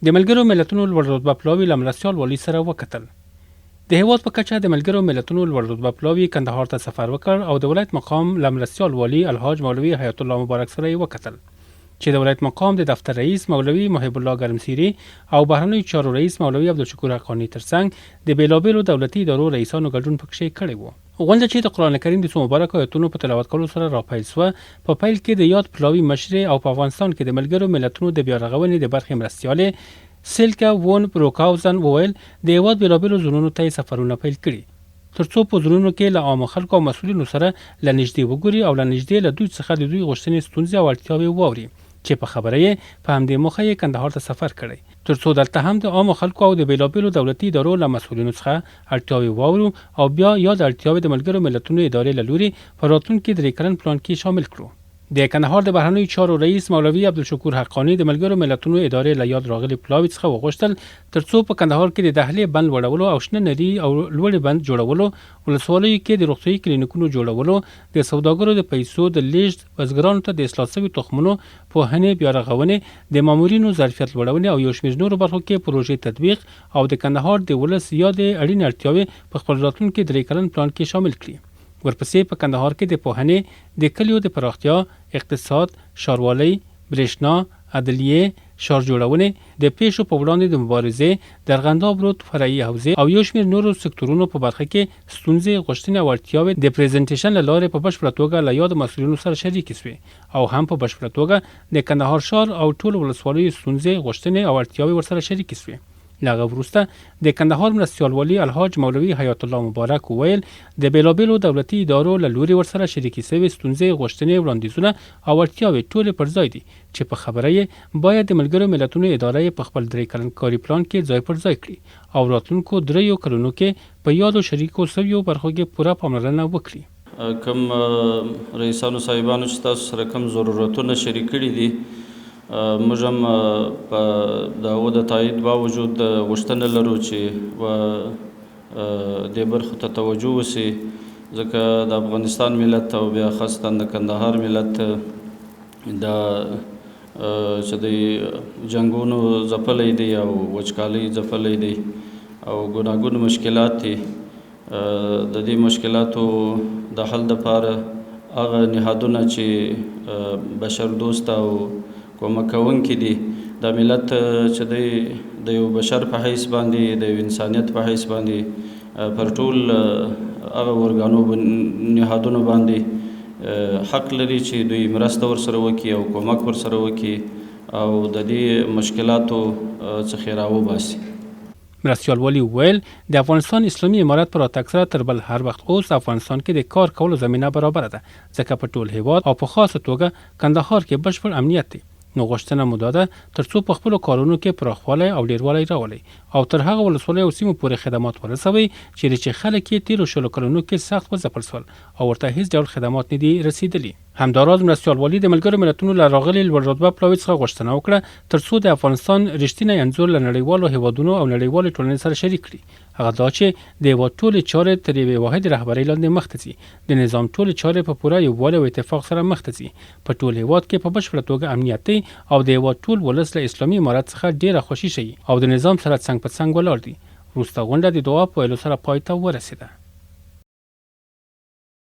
د ملګرو ملتونو لوړ رتبه پلاوي له مرستیال والي سره وکتل. د هیواد په کچه د ملګرو ملتونو لوړ رتبه پلاوي کندهار ته سفر وکړ او د ولایت مقام له مرستیال والي الحاج مولوي حیات الله مبارک سره وکتل چې د ولایت مقام د دفتر رئیس مولوي محب الله ګرمسیری او بهرنیو چارو رئیس مولوي عبدالشکور حقانی ترڅنګ د بیلابیلو دولتي ادارو رئیسانو ګډون پکې کړی و. غونډه چې د قرآن کریم د څو مبارک آیتونو په تلاوت کولو سره راپیل شوه، په پیل کې د یاد پلاوي مشر او په افغانستان کې د ملګرو ملتونو د بیا رغونې د برخې مرستیالې سیلکا وون بروکاوزن وویل د هیواد بیلابیلو زونونو ته سفرونه پیل کړي ترڅو په زونونو کې له عامو خلکو او مسؤلینو سره له نږدې وګوري او له نږدې له دوی څخه د دوی غوښتنې، ستونزې او اړتیاوې واوري چې په خبره یې په همدې موخه یې کندهار ته سفر کړی ترڅو دلته هم د عامو خلکو او د بیلابیلو دولتي ادارو له مسؤلینو څخه اړتیاوې واورو او بیا یاد اړتیاوې د ملګرو ملتونو ادارې له لوري په راتلونکي درې کلن پلان کې شامل کړو. د کندهار د بهرنیو چارو رئیس مولوي عبدالشکور حقانی د ملګرو ملتونو ادارې له یاد راغلي پلاوي څخه وغوښتل ترڅو په کندهار کې د دهلې بند وړولو او شنه نري او لوړې بند جوړولو، ولسوالیو کې د روغتیايي کلینیکونو جوړولو، د سوداګرو د پیسو د لیږد، بزګرانو ته د اصلاح شوي تخمونو پوهنې بیا رغونې، د مامورینو ظرفیت لوړونې او یو شمېر نورو برخو کې پروژې تطبیق او د کندهار د ولس یا د اړینې اړتیاوې په خپل راتلونکي درې کلن پلان کې شامل کړي. ورپسې په کندهار کې د پوهنې، د کلیو د پراختیا، اقتصاد، ښاروالۍ، برېښنا، عدلیې، ښار جوړونې، د پیښو په وړاندې د مبارزې، د ارغنداب رود فرعي حوزې او یو شمېر نورو سکتورونو په برخه کې ستونزې، غوښتنې او اړتیاوې د پریزنټیشن له لارې په بشپړه توګه له یادو مسؤلینو سره شریکې شوې او هم په بشپړه توګه د کندهار ښار او ټولو ولسوالیو ستونزې، غوښتنې او اړتیاوې ورسره شریکې شوې. له هغه وروسته د کندهار مرستیال والي الحاج مولوي حیات الله مبارک وویل د بیلابیلو دولتي ادارو له لوري ورسره شریکې شوې ستونزې، غوښتنې، وړاندیزونه او اړتیاوې ټولې پر ځای دي چې په خبره یې باید د ملګرو ملتونو اداره په خپل درې کلن کاري پلان کې ځای پر ځای کړي او راتلونکو دریو کلونو کې په یادو شریکو شویو برخو کې پوره پاملرنه وکړي. کوم رئیسانو صاحبانو چې تاسو سره کوم ضرورتونه شریک کړي دي، موږ هم په د هغو د تایید باوجود غوښتنه لرو چې دې برخو ته توجه وشي، ځکه د افغانستان ملت او بیا خاصتا د کندهار ملت د چې د جنګونو ځپلی دی او وچکالۍ ځپلی دی او ګوناګون مشکلات دي. د دې مشکلاتو د حل دپاره هغه نهادونه چې بشر دوست او کومک کوونکي دي، د ملت چې دی د یو بشر په حیث باندې، د یو انسانیت په حیث باندې پر ټول هغه ارګانو نهادونو باندې حق لري چې دوی مرسته ورسره وکړي او کومک ورسره وکړي او د دې مشکلاتو څخه راوباسي. مرستیال والي وویل د افغانستان اسلامي امارت پر راتګ سره تر بل هر وخت اوس افغانستان کې د کار کولو زمینه برابره ده، ځکه په ټول هیواد او په خاصه توګه کندهار کې بشپړ امنیت دی. نو غوښتنه مو دا ده ترڅو په خپلو کارونو کې پراخوالی او ډیروالی راولئ او تر هغه ولسوالیو او سیمو پورې خدمات ورسوئ چې خلک یې تیرو شلو کلونو کې سخت وځپل شول او ورته هیڅ ډول خدمات نه دي رسیدلي. همداراز مرستیال والي د ملګرو ملتونو له راغلي لوړ رتبه پلاوي څخه غوښتنه وکړه ترڅو د افغانستان رښتینی انځور له نړیوالو هیوادونو او نړیوالې ټولنې سره شریک کړي. هغه دا چې د هیواد ټولې چارې تر یوې واحدې رهبرۍ لاندې مخته ځي، د نظام ټولې چارې په پوره یووالي او اتفاق سره مخته ځي، په ټول هیواد کې په بشپړه توګه امنیت دی او د هیواد ټول ولس له اسلامي امارت څخه ډیره خوښي شي او د نظام سره څنګ په څنګ ولاړ دي. وروسته غونډه د دعا په ویلو سره پای ته ورسېده.